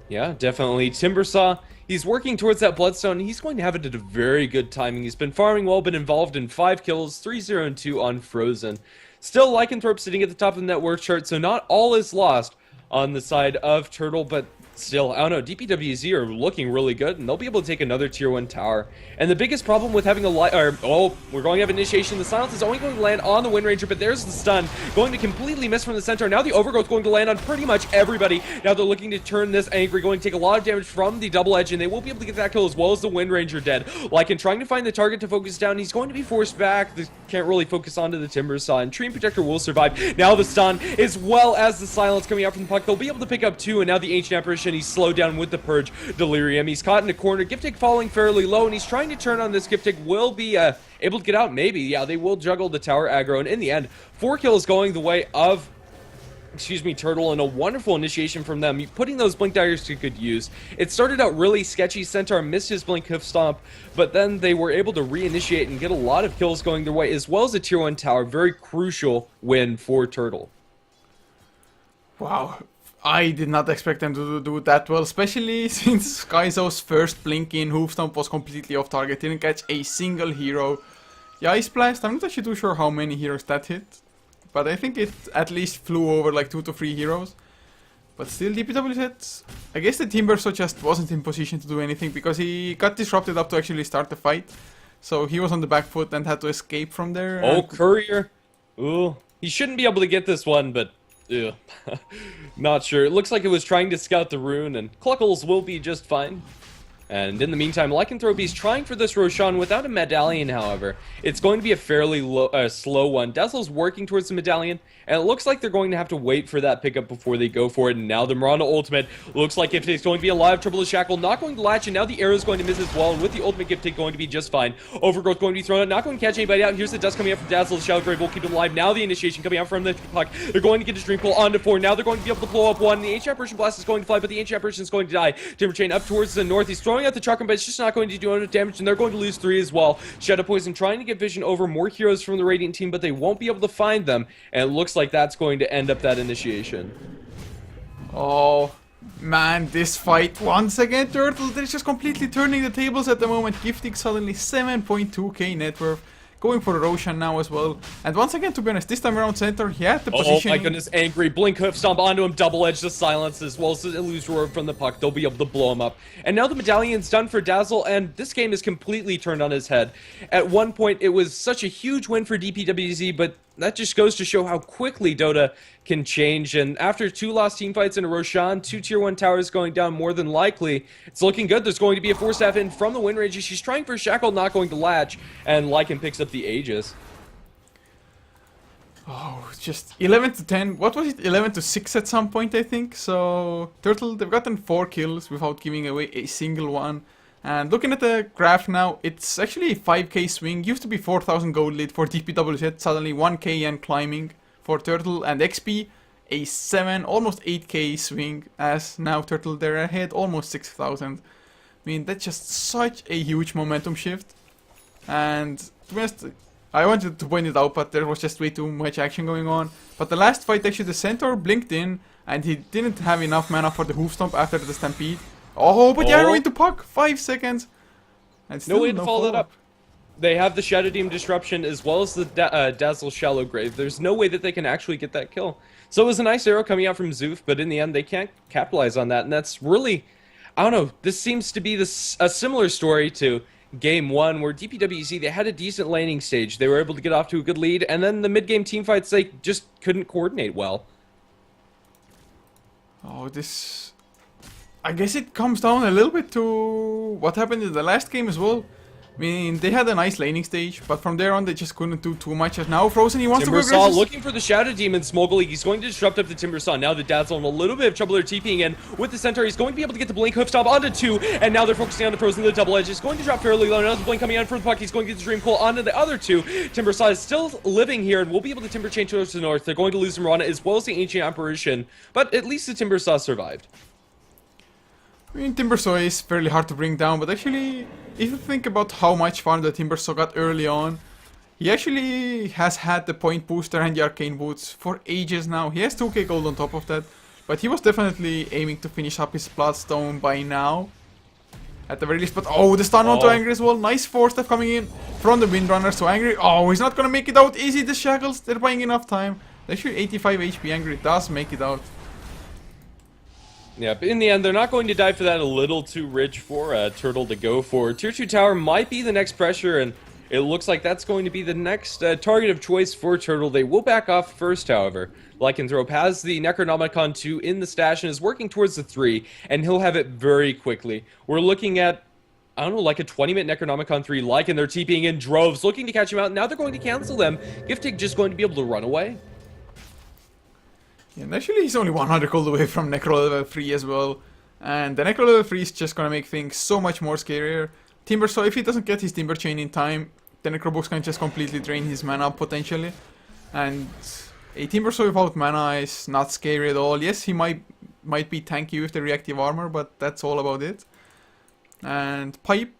Yeah, definitely. Timbersaw, he's working towards that Bloodstone. He's going to have it at a very good timing. He's been farming well, been involved in 5 kills, 3-0 and 2 on Frozen. Still Lycanthrope sitting at the top of the network chart, so not all is lost on the side of Turtle, but still, I don't know, DPWZ are looking really good, and they'll be able to take another tier 1 tower. And the biggest problem with having a we're going to have initiation. The silence is only going to land on the Wind Ranger, but there's the stun. Going to completely miss from the center. Now the Overgrowth going to land on pretty much everybody. Now they're looking to turn this angry, going to take a lot of damage from the double edge, and they will be able to get that kill as well as the Wind Ranger dead. Lycan trying to find the target to focus down. He's going to be forced back. They can't really focus onto the Timbersaw, and Treant Protector will survive. Now the stun, as well as the silence coming out from the Puck. They'll be able to pick up 2, and now the Ancient Apparition, he's slowed down with the Purge Delirium. He's caught in a corner. Giftig falling fairly low, and he's trying to turn on this. Giftig will be able to get out, maybe. Yeah, they will juggle the tower aggro, and in the end, 4 kills going the way of Turtle, and a wonderful initiation from them, putting those Blink Daggers to good use. It started out really sketchy. Centaur missed his Blink Hoof Stomp, but then they were able to reinitiate and get a lot of kills going their way, as well as a tier 1 tower. Very crucial win for Turtle. Wow. I did not expect them to do that well, especially since Skyzo's first Blink in Hoof Stomp was completely off target. Didn't catch a single hero. The Ice Blast, I'm not actually too sure how many heroes that hit, but I think it at least flew over like 2 to 3 heroes. But still, DPWZ, I guess the Timbersaw just wasn't in position to do anything because he got disrupted up to actually start the fight. So he was on the back foot and had to escape from there. Oh, Courier. Ooh, he shouldn't be able to get this one, but yeah, not sure. It looks like it was trying to scout the rune, and Cluckles will be just fine. And in the meantime, Lycanthrope is trying for this Roshan without a medallion, however. It's going to be a fairly slow one. Dazzle's working towards the medallion, and it looks like they're going to have to wait for that pickup before they go for it. And now the Mirana ultimate looks like if it's going to be alive, Triple the Shackle not going to latch, and now the arrow is going to miss as well. And with the ultimate gift take going to be just fine. Overgrowth going to be thrown out, not going to catch anybody out. Here's the dust coming out from Dazzle. Shadow Grave will keep him alive. Now the initiation coming out from the Puck. They're going to get his Dream Coil onto 4. Now they're going to be able to blow up 1. The Ancient Apparition Blast is going to fly, but the Ancient Apparition is going to die. Timber Chain up towards the north. He's throwing out the Chakram, but it's just not going to do enough damage, and they're going to lose 3 as well. Shadow Poison trying to get vision over more heroes from the Radiant team, but they won't be able to find them, and it looks like that's going to end up that initiation. Oh, man, this fight once again, Turtle. They're just completely turning the tables at the moment. Giftig suddenly 7.2k net worth. Going for Roshan now as well. And once again, to be honest, this time around center, he had the Oh position. my goodness, angry. Blink hoof stomp onto him, double edge to silence as well as the illusory orb from the puck. They'll be able to blow him up. And now the medallion's done for Dazzle, and this game is completely turned on his head. At one point, it was such a huge win for DPWZ, but that just goes to show how quickly Dota can change. And after 2 lost team fights in a Roshan, 2 tier 1 towers going down more than likely, it's looking good. There's going to be a 4-staff in from the win range. She's trying for Shackle, not going to latch, and Lycan picks up the Aegis. Oh, just 11 to 10. What was it? 11 to 6 at some point, I think. So, Turtle, they've gotten 4 kills without giving away a single one. And looking at the graph now, it's actually a 5k swing. Used to be 4,000 gold lead for DPWZ, suddenly 1k and climbing for Turtle. And XP, a 7, almost 8k swing, as now Turtle, they're ahead almost 6,000. I mean, that's just such a huge momentum shift. And to be honest, I wanted to point it out, but there was just way too much action going on. But the last fight, actually, the centaur blinked in, and he didn't have enough mana for the hoof stomp after the stampede. Oh, but the arrow into puck, 5 seconds. And still No way to follow that up. They have the Shadow Demon Disruption as well as the Dazzle Shallow Grave. There's no way that they can actually get that kill. So it was a nice arrow coming out from Zoof, but in the end, they can't capitalize on that. And that's really, I don't know, this seems to be a similar story to Game 1, where DPWZ, they had a decent laning stage. They were able to get off to a good lead, and then the mid-game teamfights, they just couldn't coordinate well. Oh, this... I guess it comes down a little bit to what happened in the last game as well. I mean, they had a nice laning stage, but from there on they just couldn't do too much. As now Frozen, he wants to go aggressive. Looking for the Shadow Demon Smoggle. He's going to disrupt up the Timbersaw. Now the Dazzle in a little bit of trouble. They're TPing in with the Centaur. He's going to be able to get the Blink Hoof Stomp onto 2, and now they're focusing on the Frozen. The double edge. He's going to drop fairly low. Now the Blink coming in for the puck. He's going to get the Dream Coil onto the other 2. Timbersaw is still living here, and will be able to Timber change towards the north. They're going to lose Mirana as well as the Ancient Apparition, but at least the Timbersaw survived. I mean, Timbersaw is fairly hard to bring down, but actually, if you think about how much farm the Timbersaw got early on, he actually has had the point booster and the arcane boots for ages now. He has 2k gold on top of that, but he was definitely aiming to finish up his Bloodstone by now. At the very least, but oh, the stun onto Angry as well. Nice 4-step coming in from the Windrunner, so Angry, oh, he's not gonna make it out easy, the Shackles, they're buying enough time. Actually, 85 HP Angry does make it out. Yeah, but in the end, they're not going to die for that. A little too rich for Turtle to go for. Tier 2 tower might be the next pressure, and it looks like that's going to be the next target of choice for Turtle. They will back off first, however. Lycanthrope has the Necronomicon 2 in the stash and is working towards the 3, and he'll have it very quickly. We're looking at, I don't know, like a 20-minute Necronomicon 3. Lycan, they're TPing in droves, looking to catch him out. Now they're going to cancel them. Giftig just going to be able to run away. And actually, he's only 100 gold away from Necro level 3 as well. And the Necro level 3 is just gonna make things so much more scarier. Timbersaw, if he doesn't get his Timber Chain in time, the Necrobox can just completely drain his mana potentially. And a Timbersaw without mana is not scary at all. Yes, he might be tanky with the reactive armor, but that's all about it. And Pipe,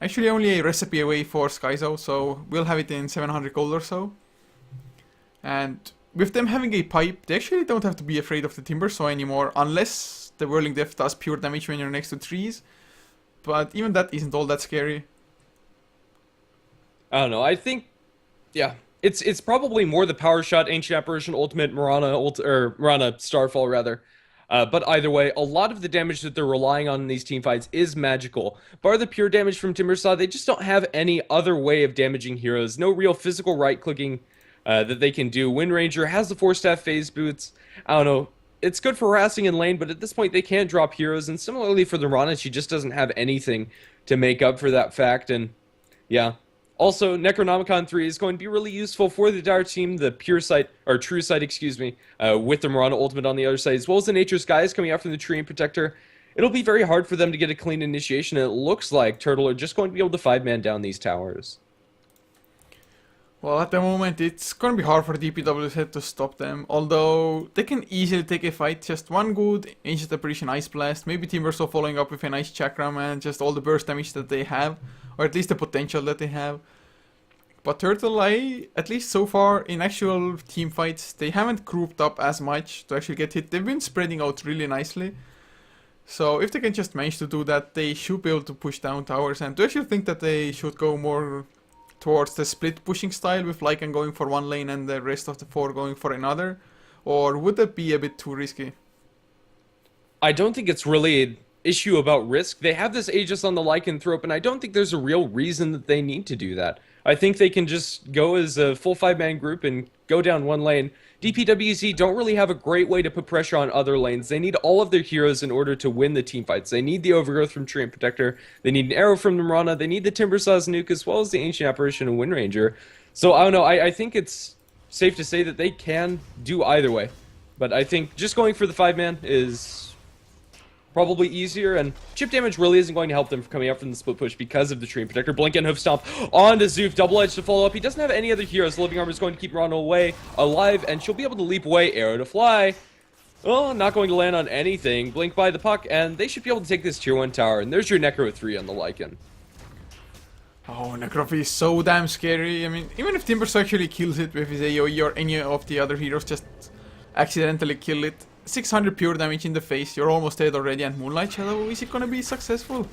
actually only a recipe away for Skyzo, so we'll have it in 700 gold or so. And with them having a pipe, they actually don't have to be afraid of the Timbersaw anymore, unless the Whirling Death does pure damage when you're next to trees. But even that isn't all that scary. I don't know, I think, yeah, it's probably more the Power Shot, Ancient Apparition, Ultimate, Mirana Starfall, rather. But either way, a lot of the damage that they're relying on in these teamfights is magical. Bar the pure damage from Timbersaw, they just don't have any other way of damaging heroes. No real physical right-clicking that they can do. Wind Ranger has the 4-staff phase boots. I don't know. It's good for harassing in lane, but at this point they can't drop heroes. And similarly for the Mirana, she just doesn't have anything to make up for that fact. And yeah. Also, Necronomicon 3 is going to be really useful for the Dire team, the Pure Sight, or True Sight, excuse me, with the Mirana Ultimate on the other side, as well as the Nature's Skies coming out from the Tree and Protector. It'll be very hard for them to get a clean initiation, and it looks like Turtle are just going to be able to 5-man down these towers. Well, at the moment, it's gonna be hard for DPWZ to stop them, although they can easily take a fight. Just one good Ancient Apparition Ice Blast, maybe Timbersaw following up with a nice Chakram and just all the burst damage that they have, or at least the potential that they have. But Turtle, at least so far in actual team fights, they haven't grouped up as much to actually get hit. They've been spreading out really nicely. So if they can just manage to do that, they should be able to push down towers. And do you actually think that they should go more towards the split pushing style with Lycan going for one lane and the rest of the 4 going for another? Or would that be a bit too risky? I don't think it's really an issue about risk. They have this Aegis on the Lycanthrope, and I don't think there's a real reason that they need to do that. I think they can just go as a full 5-man group and go down one lane. DPWZ don't really have a great way to put pressure on other lanes. They need all of their heroes in order to win the team fights. They need the Overgrowth from Treant Protector. They need an Arrow from Mirana. They need the Timbersaw's Nuke as well as the Ancient Apparition and Wind Ranger. So I don't know. I think it's safe to say that they can do either way. But I think just going for the 5-man is probably easier, and chip damage really isn't going to help them from coming out from the split push because of the Treant Protector. Blink and Hoof Stomp onto Zoof, double edge to follow up. He doesn't have any other heroes. Living Armor is going to keep Mirana away, alive, and she'll be able to leap away. Arrow to fly. Well, not going to land on anything. Blink by the puck, and they should be able to take this tier 1 tower. And there's your Necro 3 on the Lycan. Oh, Necrophy is so damn scary. I mean, even if Timbersaw actually kills it with his AoE or any of the other heroes just accidentally kill it, 600 pure damage in the face, you're almost dead already, and Moonlight Shadow, is it gonna be successful?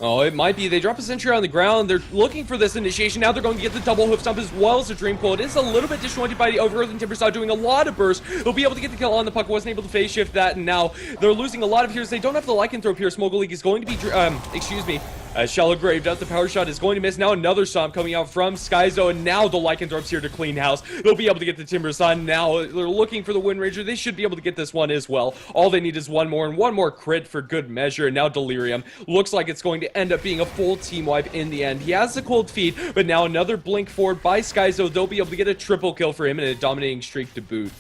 Oh, it might be. They drop a sentry on the ground. They're looking for this initiation. Now they're going to get the double hoof stomp as well as the Dream Coil. It is a little bit disjointed by the Overgrowth, and Timbersaw doing a lot of burst. They'll be able to get the kill on the puck. Wasn't able to phase shift that, and now they're losing a lot of heroes. They don't have the Lycanthrope here. Smoggle League is going to be, Shallow Grave out. The power shot is going to miss. Now another stomp coming out from Skyzo, and now the Lycanthrope's here to clean house. They'll be able to get the Timbersaw. Now they're looking for the Wind Ranger. They should be able to get this one as well. All they need is one more, and one more crit for good measure. And now Delirium looks like it's going to end up being a full team wipe in the end. He has the cold feet, but now another blink forward by Skyzo. They'll be able to get a triple kill for him and a dominating streak to boot.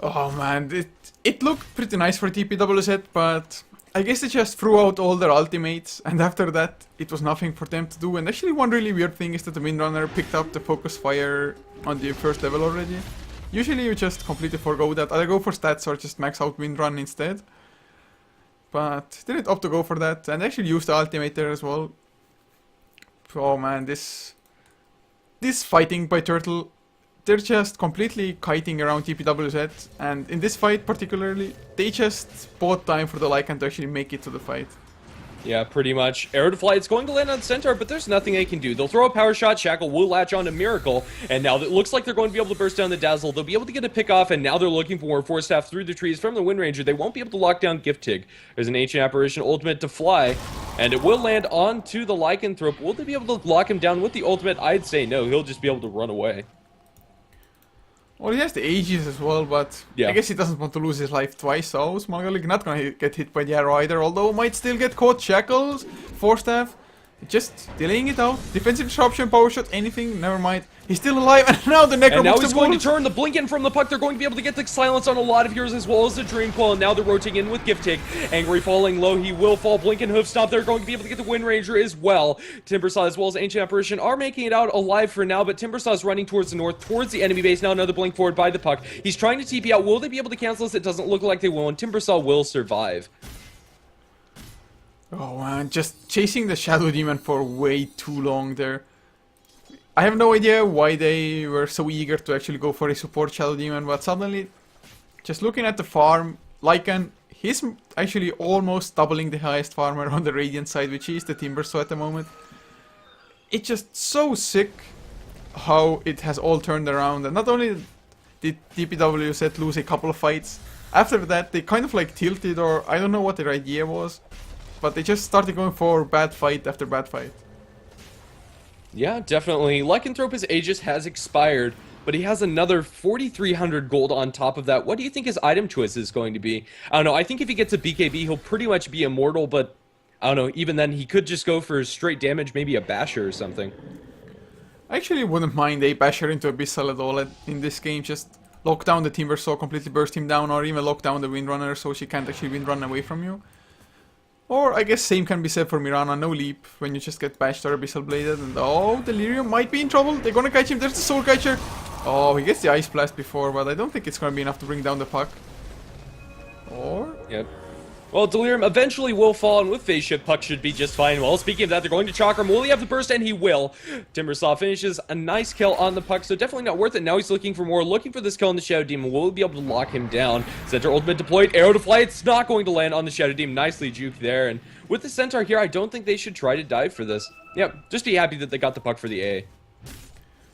Oh man, it looked pretty nice for DPWZ, but I guess they just threw out all their ultimates, and after that it was nothing for them to do. And actually one really weird thing is that the Windrunner picked up the focus fire on the first level already. Usually you just completely forgo that, either go for stats or just max out Windrun instead. But they didn't opt to go for that, and actually used the ultimate there as well. Oh man, this fighting by Turtle, they're just completely kiting around TPWZ, and in this fight particularly, they just bought time for the Lycan to actually make it to the fight. Yeah, pretty much. Arrow to fly, it's going to land on Centaur, but there's nothing they can do. They'll throw a power shot, Shackle will latch on to Miracle, and now it looks like they're going to be able to burst down the Dazzle. They'll be able to get a pick off, and now they're looking for more Force Staff through the trees from the Wind Ranger. They won't be able to lock down Gift Tig. There's an Ancient Apparition ultimate to fly, and it will land onto the Lycanthrope. Will they be able to lock him down with the ultimate? I'd say no. He'll just be able to run away. Well, he has the Aegis as well, but yeah. I guess he doesn't want to lose his life twice, so Smoggle not gonna get hit by the arrow either, although might still get caught. Shackles, Force Staff, just delaying it out. Defensive disruption, power shot, anything, never mind. He's still alive, and now the Necro. And now he's going to turn the blink in from the puck. They're going to be able to get the silence on a lot of heroes as well as the Dream Coil. And now they're rotating in with Gift Tig. Angry falling low. He will fall. Blink and Hoof Stomp. They're going to be able to get the Wind Ranger as well. Timbersaw as well as Ancient Apparition are making it out alive for now, but Timbersaw is running towards the north, towards the enemy base. Now another blink forward by the puck. He's trying to TP out. Will they be able to cancel this? It doesn't look like they will, and Timbersaw will survive. Oh man, just chasing the Shadow Demon for way too long there. I have no idea why they were so eager to actually go for a support Shadow Demon, but suddenly, just looking at the farm, Lycan, he's actually almost doubling the highest farmer on the Radiant side, which is the Timbersaw at the moment. It's just so sick how it has all turned around, and not only did DPWZ lose a couple of fights, after that they kind of like tilted, or I don't know what their idea was, but they just started going for bad fight after bad fight. Yeah, definitely. Lycanthrope's Aegis has expired, but he has another 4,300 gold on top of that. What do you think his item choice is going to be? I don't know. I think if he gets a BKB, he'll pretty much be immortal, but I don't know. Even then, he could just go for straight damage, maybe a Basher or something. I actually wouldn't mind a Basher into Abyssal at all in this game. Just lock down the Timbersaw, completely burst him down, or even lock down the Windrunner so she can't actually Windrun away from you. Or I guess same can be said for Mirana, no leap when you just get bashed or Abyssal Bladed. And oh, Delirium might be in trouble. They're gonna catch him. There's the Soul Catcher. Oh, he gets the Ice Blast before, but I don't think it's gonna be enough to bring down the puck. Or? Yep. Well, Delirium eventually will fall, and with Phase Shift, Puck should be just fine. Well, speaking of that, they're going to Chakram. Will he have the burst? And he will. Timbersaw finishes a nice kill on the Puck, so definitely not worth it. Now he's looking for more, looking for this kill on the Shadow Demon. Will he be able to lock him down? Centaur ultimate deployed, arrow to fly. It's not going to land on the Shadow Demon. Nicely juked there, and with the Centaur here, I don't think they should try to dive for this. Yep, just be happy that they got the Puck for the A.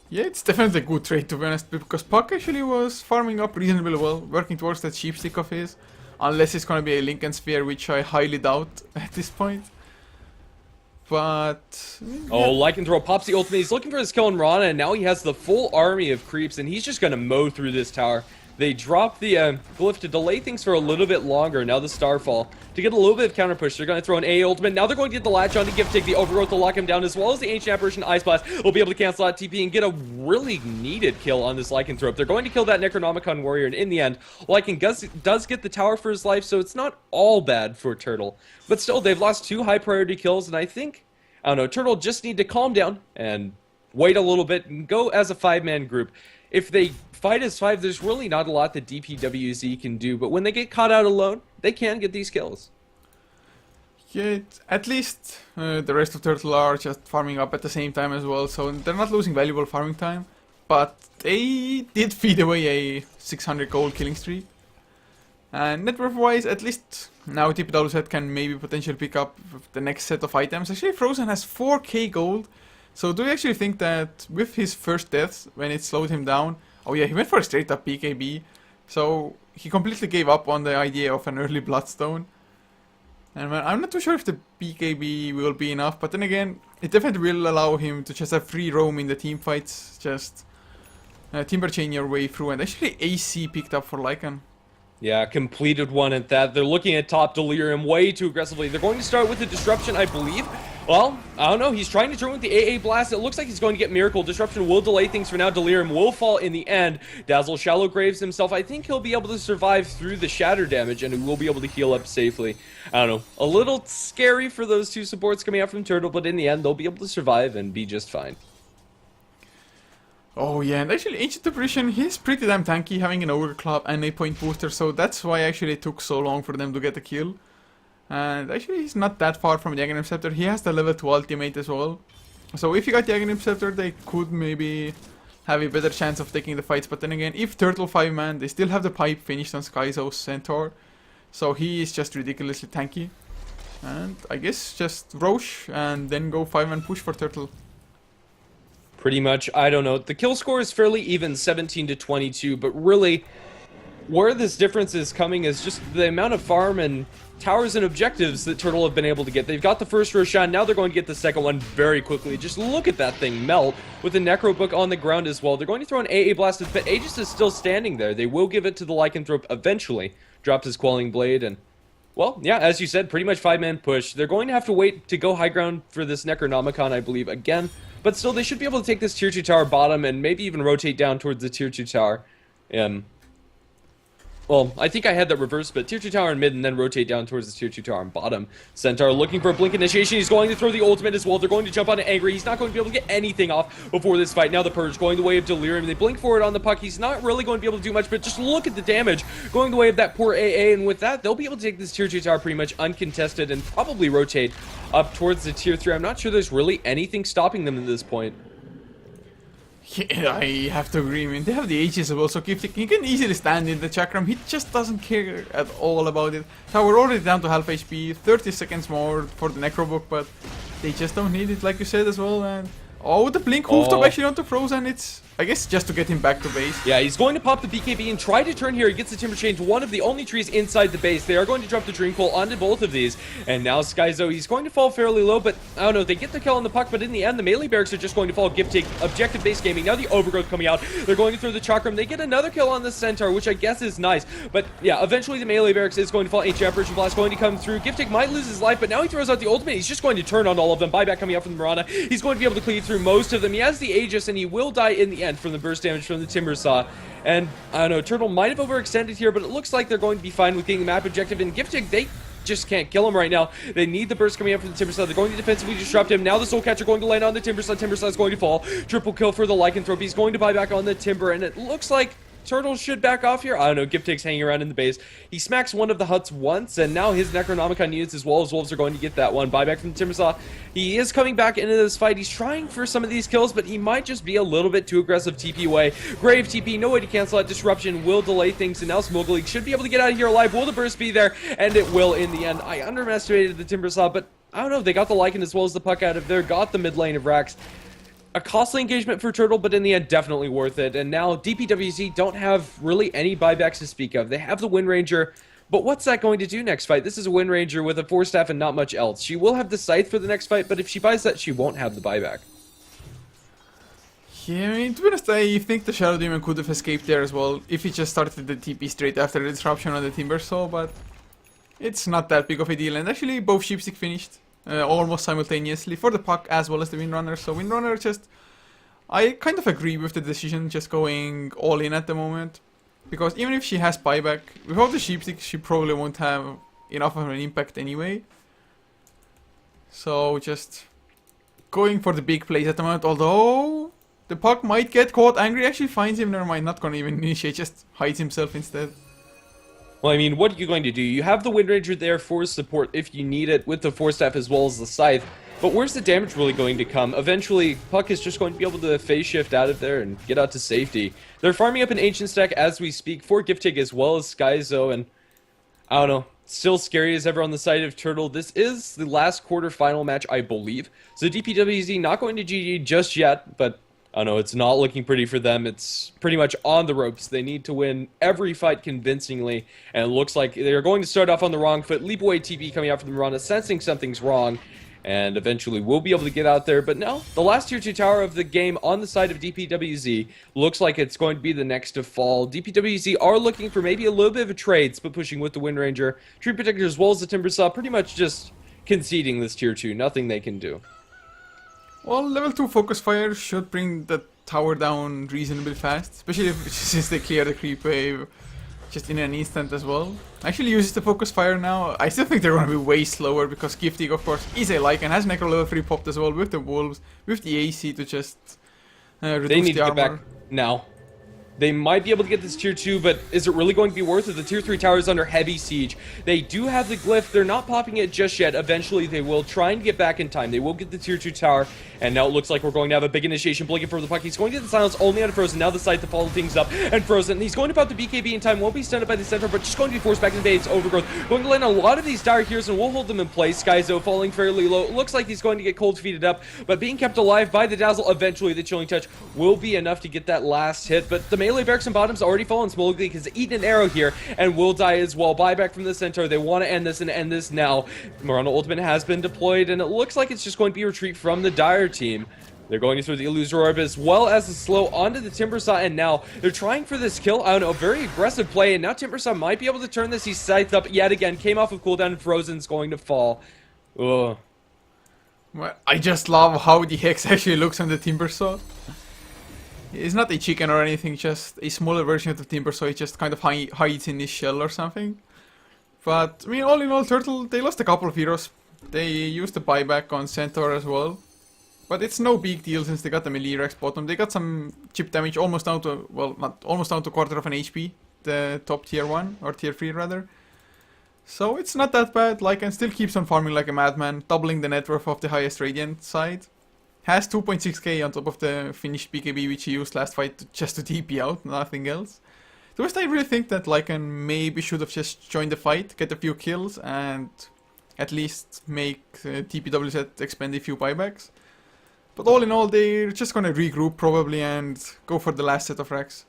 Yeah, it's definitely a good trade to be honest, because Puck actually was farming up reasonably well, working towards that cheap stick of his. Unless it's gonna be a Lincoln Sphere, which I highly doubt at this point. But... Oh, Lycanthrope pops the ultimate. He's looking for his kill on Rana, and now he has the full army of creeps, and he's just gonna mow through this tower. They drop the glyph to delay things for a little bit longer. Now the Starfall to get a little bit of counter push. They're going to throw an A ultimate. Now they're going to get the latch on to Giftig, the Overgrowth to lock him down, as well as the Ancient Apparition Ice Blast. Will be able to cancel out TP and get a really needed kill on this Lycanthrope. They're going to kill that Necronomicon warrior, and in the end, Lycan does get the tower for his life, so it's not all bad for Turtle. But still, they've lost 2 high priority kills, and I think, I don't know, Turtle just need to calm down and wait a little bit and go as a 5-man group. If they fight as 5, there's really not a lot that DPWZ can do, but when they get caught out alone, they can get these kills. Yeah, at least the rest of Turtle are just farming up at the same time as well, so they're not losing valuable farming time, but they did feed away a 600 gold killing streak. And net worth wise, at least now DPWZ can maybe potentially pick up the next set of items. Actually, Frozen has 4k gold. So do you actually think that with his first deaths, when it slowed him down, oh yeah, he went for a straight up BKB, so he completely gave up on the idea of an early Bloodstone. And I'm not too sure if the BKB will be enough, but then again, it definitely will allow him to just have free roam in the team fights, just timber chain your way through, and actually AC picked up for Lycan. Yeah, completed one at that. They're looking at top Delirium way too aggressively. They're going to start with the Disruption, I believe. Well, I don't know. He's trying to turn with the AA Blast. It looks like he's going to get Miracle. Disruption will delay things for now. Delirium will fall in the end. Dazzle Shallow Graves himself. I think he'll be able to survive through the shatter damage, and he will be able to heal up safely. I don't know. A little scary for those 2 supports coming out from Turtle, but in the end, they'll be able to survive and be just fine. Oh yeah, and actually Ancient Apparition, he's pretty damn tanky, having an Overclap and a point booster, so that's why actually it took so long for them to get the kill. And actually he's not that far from the Aghanim Scepter. He has the level 2 ultimate as well. So if you got the Aghanim Scepter, they could maybe have a better chance of taking the fights. But then again, if Turtle 5-man, they still have the pipe finished on Skyzo's Centaur. So he is just ridiculously tanky. And I guess just Roche and then go 5-man push for Turtle. Pretty much, I don't know. The kill score is fairly even, 17 to 22, but really, where this difference is coming is just the amount of farm and towers and objectives that Turtle have been able to get. They've got the first Roshan, now they're going to get the second one very quickly. Just look at that thing melt with the Necro Book on the ground as well. They're going to throw an AA Blast, but Aegis is still standing there. They will give it to the Lycanthrope eventually. Dropped his Quelling Blade, and, well, yeah, as you said, pretty much 5-man push. They're going to have to wait to go high ground for this Necronomicon, I believe, again. But still, they should be able to take this tier 2 tower bottom and maybe even rotate down towards the tier 2 tower. Well, I think I had that reversed, but tier 2 tower in mid and then rotate down towards the tier 2 tower on bottom. Centaur looking for a blink initiation. He's going to throw the ultimate as well. They're going to jump on Angry. He's not going to be able to get anything off before this fight. Now the Purge going the way of Delirium. They blink forward on the Puck. He's not really going to be able to do much, but just look at the damage going the way of that poor AA. And with that, they'll be able to take this tier 2 tower pretty much uncontested and probably rotate up towards the tier 3. I'm not sure there's really anything stopping them at this point. Yeah, I have to agree. I mean, they have the Aegis as well, so Kiilstofte, he can easily stand in the Chakram. He just doesn't care at all about it. So we're already down to half HP, 30 seconds more for the Necrobook, but they just don't need it, like you said as well. And oh, the Blink Hooftop actually onto Frozen. It's, I guess, just to get him back to base. Yeah, he's going to pop the BKB and try to turn here. He gets the Timber Chain to one of the only trees inside the base. They are going to drop the Dream Coal onto both of these. And now Skyzo, he's going to fall fairly low, but I don't know. They get the kill on the Puck, but in the end, the melee barracks are just going to fall. Gift take objective base gaming. Now the Overgrowth coming out. They're going to throw the Chakram. They get another kill on the Centaur, which I guess is nice. But yeah, eventually the melee barracks is going to fall. Ancient Apparition Blast going to come through. Gift take might lose his life, but now he throws out the ultimate. He's just going to turn on all of them. Buyback coming out from the Mirana. He's going to be able to cleave through most of them. He has the Aegis, and he will die in the end from the burst damage from the Timber Saw. And I don't know, Turtle might have overextended here, but it looks like they're going to be fine with getting the map objective. And Giftig, they just can't kill him right now. They need the burst coming out from the Timber Saw. They're going to defensively disrupt him. Now the Soul Catcher going to land on the Timber Saw. Timber Saw is going to fall. Triple kill for the Lycanthrope. He's going to buy back on the Timber, and it looks like Turtle should back off here. I don't know, Giftig's hanging around in the base. He smacks one of the huts once, and now his Necronomicon units as well as Wolves are going to get that one. Buyback from the Timbersaw. He is coming back into this fight. He's trying for some of these kills, but he might just be a little bit too aggressive TP away. Grave TP, no way to cancel that. Disruption will delay things, and now Smoke should be able to get out of here alive. Will the burst be there? And it will in the end. I underestimated the Timbersaw, but I don't know. They got the Lycan as well as the Puck out of there. Got the mid lane of Rax. A costly engagement for Turtle, but in the end, definitely worth it. And now DPWZ don't have really any buybacks to speak of. They have the Wind Ranger, but what's that going to do next fight? This is a Wind Ranger with a 4-staff and not much else. She will have the Scythe for the next fight, but if she buys that, she won't have the buyback. Yeah, I mean, to be honest, I think the Shadow Demon could have escaped there as well if he just started the TP straight after the disruption on the Timbersaw, but it's not that big of a deal. And actually, both Sheepstick finished almost simultaneously for the Puck as well as the Windrunner. So Windrunner just, I kind of agree with the decision just going all in at the moment, because even if she has buyback, without the Sheepstick she probably won't have enough of an impact anyway. So just going for the big plays at the moment, although the Puck might get caught. Angry actually finds him, never mind, not gonna even initiate, just hides himself instead. Well, I mean, what are you going to do? You have the Wind Ranger there for support if you need it, with the 4-staff as well as the Scythe. But where's the damage really going to come? Eventually, Puck is just going to be able to phase shift out of there and get out to safety. They're farming up an Ancient Stack as we speak for Giftig as well as Skyzo, and I don't know. Still scary as ever on the side of Turtle. This is the last quarterfinal match, I believe. So DPWZ not going to GG just yet, but I don't know, it's not looking pretty for them. It's pretty much on the ropes. They need to win every fight convincingly, and it looks like they're going to start off on the wrong foot. Leap away TP coming out from the Mirana, sensing something's wrong, and eventually we'll be able to get out there. But no, the last tier 2 tower of the game on the side of DPWZ looks like it's going to be the next to fall. DPWZ are looking for maybe a little bit of a trade, but pushing with the Wind Ranger. Tree Protector as well as the Timbersaw, pretty much just conceding this tier 2. Nothing they can do. Well, level 2 Focus Fire should bring the tower down reasonably fast, especially since they clear the creep wave just in an instant as well. Actually uses the Focus Fire now. I still think they're going to be way slower because Giftig, of course, is a Lycan, has Necro level 3 popped as well with the Wolves, with the AC to just reduce They need the to armor. get back now. They might be able to get this tier 2, but is it really going to be worth it? The tier 3 tower is under heavy siege. They do have the glyph. They're not popping it just yet. Eventually, they will try and get back in time. They will get the tier 2 tower, and now it looks like we're going to have a big initiation. Blinking for the Puck. He's going to get the silence only out of Frozen. Now the side to follow things up, and Frozen. He's going to pop the BKB in time. Won't be stunned by the center, but just going to be forced back into base. Overgrowth. Going to land a lot of these dire heroes, and we'll hold them in place. Skyzo falling fairly low. It looks like he's going to get cold feeded up, but being kept alive by the Dazzle. Eventually, the Chilling Touch will be enough to get that last hit, but the melee barracks and bottoms already fallen. Smolgly has eaten an arrow here and will die as well. Buyback from the center. They want to end this and end this now. Mirana Ultimate has been deployed, and it looks like it's just going to be a retreat from the Dire team. They're going to throw the Illusory Orb as well as the slow onto the Timbersaw, and now they're trying for this kill. I don't know, very aggressive play, and now Timbersaw might be able to turn this. He's scythed up yet again, came off of cooldown, and Frozen's going to fall. Ugh. Well, I just love how the Hex actually looks on the Timbersaw. It's not a chicken or anything, just a smaller version of the Timbersaw. It just kind of hides in this shell or something. But, I mean, all in all, Turtle, they lost a couple of heroes. They used the buyback on Centaur as well. But it's no big deal since they got the melee Rex bottom. They got some chip damage almost down to, well, not almost down to quarter of an HP. The top tier 1, or tier 3 rather. So it's not that bad. Lycan still keeps on farming like a madman, doubling the net worth of the highest Radiant side. Has 2.6k on top of the finished BKB which he used last fight just to TP out, nothing else. The rest I really think that Lycan maybe should have just joined the fight, get a few kills, and at least make DPWZ expend a few buybacks. But all in all, they're just gonna regroup probably and go for the last set of racks.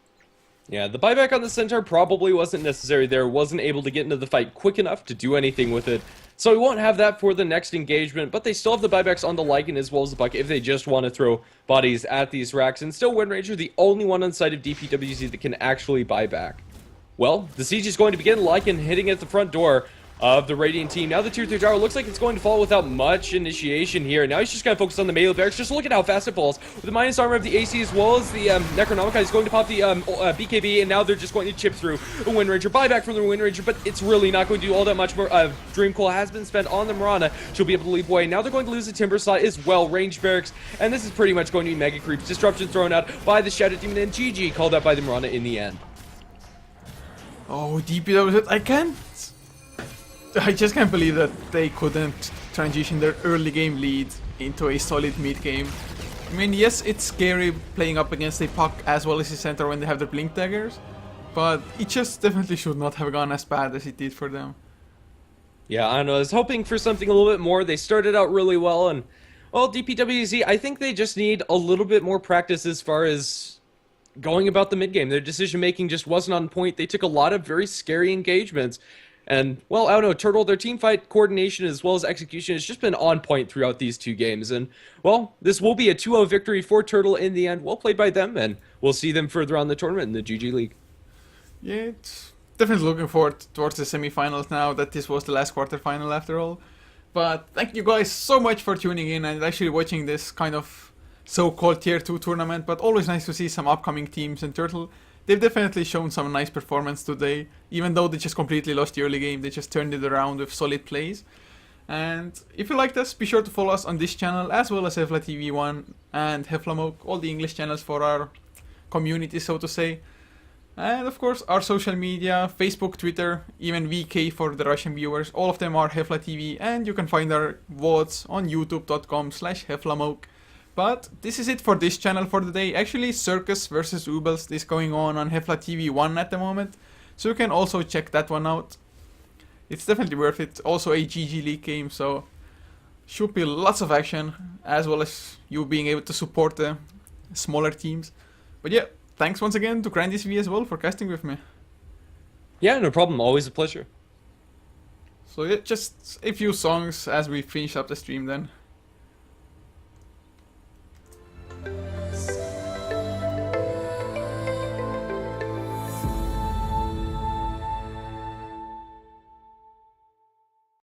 Yeah, the buyback on the Centaur probably wasn't necessary there. Wasn't able to get into the fight quick enough to do anything with it. So we won't have that for the next engagement, but they still have the buybacks on the Lycan as well as the Puck if they just want to throw bodies at these racks. And still Wind Ranger, the only one on the side of DPWZ that can actually buy back. Well, the siege is going to begin. Lycan hitting at the front door of the Radiant team. Now the tier 3 tower looks like it's going to fall without much initiation here. Now he's just going to focus on the melee barracks. Just look at how fast it falls. With the minus armor of the AC as well as the Necronomicon, he's going to pop the BKB, and now they're just going to chip through the Wind Ranger. Buyback from the Wind Ranger, but it's really not going to do all that much more. Dream Coil has been spent on the Mirana. She'll be able to leap away. Now they're going to lose the Timbersaw as well. Ranged barracks, and this is pretty much going to be mega creeps. Disruption thrown out by the Shadow Demon, and GG called out by the Mirana in the end. Oh, DPWZ, I just can't believe that they couldn't transition their early game lead into a solid mid game. I mean, yes, it's scary playing up against a puck as well as a center when they have their blink daggers, but it just definitely should not have gone as bad as it did for them. Yeah, I don't know. I was hoping for something a little bit more. They started out really well, and well, DPWZ, I think they just need a little bit more practice as far as going about the mid game. Their decision making just wasn't on point. They took a lot of very scary engagements. And, well, I don't know, Turtle, their team fight coordination as well as execution has just been on point throughout these two games. And, well, this will be a 2-0 victory for Turtle in the end. Well played by them, and we'll see them further on the tournament in the GG League. Yeah, it's definitely looking forward towards the semifinals now that this was the last quarterfinal after all. But thank you guys so much for tuning in and actually watching this kind of so-called Tier 2 tournament. But always nice to see some upcoming teams in Turtle. They've definitely shown some nice performance today. Even though they just completely lost the early game, they just turned it around with solid plays. And if you liked us, be sure to follow us on this channel as well as Hefla TV1 and Heflamoke, all the English channels for our community, so to say. And of course, our social media, Facebook, Twitter, even VK for the Russian viewers, all of them are Hefla TV, and you can find our VODs on youtube.com/Heflamoke. But this is it for this channel for the day. Actually, Circus versus Ubels is going on Hefla TV1 at the moment, so you can also check that one out. It's definitely worth it. Also a GG League game, so should be lots of action, as well as you being able to support the smaller teams. But yeah, thanks once again to Grandis V as well for casting with me. Yeah, no problem. Always a pleasure. So yeah, just a few songs as we finish up the stream then.